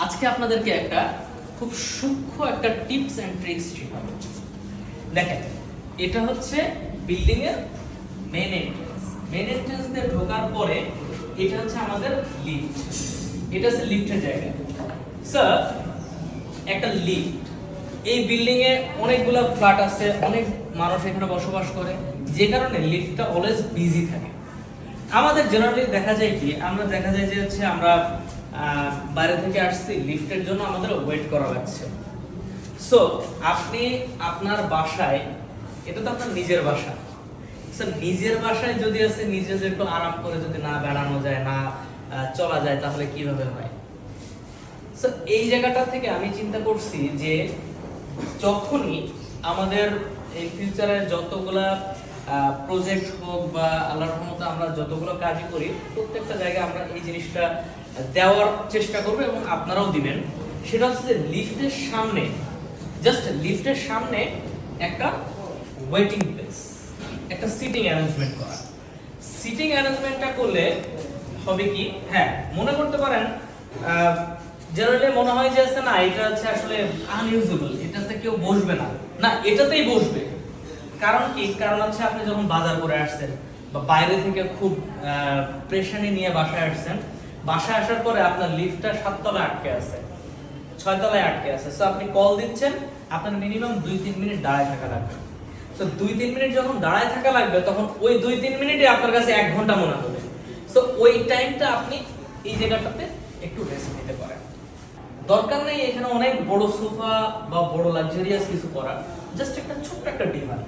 আজকে আপনাদেরকে একটা খুব সূক্ষ্ম একটা টিপস এন্ড ট্রিক্স শেখাবো। দেখেন, এটা হচ্ছে বিল্ডিং এর মেইন এন্ট্রান্স। মেইন এন্ট্রান্স দিয়ে ঢোকার পরে এটা হচ্ছে আমাদের লিফট। এটা হচ্ছে লিফটের জায়গা। স্যার, একটা লিফট, এই বিল্ডিং এ অনেকগুলো ফ্ল্যাট আছে, অনেক মানুষ এখানে বসবাস করে, যে কারণে লিফটটা অলওয়েজ বিজি থাকে। আমাদের জেনারেলি দেখা যায় কি, আমরা দেখা যায় যে হচ্ছে আমরা বাইরে থেকে আসছি, লিফটের জন্য আমাদের ওয়েট করা লাগছে। সো আপনি আপনার বাসায়, এটা তো আপনার নিজের বাসা, স্যার নিজের বাসায় যদি আছে নিজে যদি একটু আরাম করে যদি না বেড়ানো যায়, না চলা যায়, তাহলে কিভাবে হয়? স্যার এই জায়গাটা থেকে আমি চিন্তা করছি যে যখনই আমাদের এই ফিউচারে যতগুলা প্রজেক্ট হোক বা আল্লাহর রহমতে আমরা যতগুলো কাজই করি, প্রত্যেকটা জায়গায় আমরা এই জিনিসটা দেওয়ার চেষ্টা করব এবং আপনারাও দিবেন। সেটা হচ্ছে যে লিফটের সামনে, জাস্ট লিফটের সামনে একটা ওয়েটিং প্লেস, একটা সিটিং অ্যারেঞ্জমেন্ট করা। সিটিং অ্যারেঞ্জমেন্টটা করলে হবে কি, হ্যাঁ মনে করতে পারেন জেনারেলি মনে হয় যে আছে না, এটা হচ্ছে আসলে আনইউজেবল, এটাতে কেউ বসবে না। না, এটাতেই বসবে। কারণ কি? কারণ হচ্ছে আপনি যখন বাজার করে আসছেন বা বাইরে থেকে খুব প্রেশানি নিয়ে বাসায় আসছেন, বাসায় আসার পরে আপনার লিফটটা 7 তলায় আটকে আছে, 6 তলায় আটকে আছে। সো আপনি কল দিচ্ছেন, আপনার মিনিমাম 2-3 মিনিট দাঁড়ায় থাকা লাগবে। সো 2-3 মিনিট যখন দাঁড়ায় থাকা লাগবে, তখন ওই 2-3 মিনিটে আপনার কাছে 1 ঘন্টা মনে হবে। সো ওই টাইমটা আপনি এই জায়গাটাতে একটু রেস্ট নিতে পারেন। দরকার নেই এখানে অনেক বড় সোফা বা বড় লাক্সারিয়াস কিছু করার, জাস্ট একটা ছোট্ট একটা ডিভান।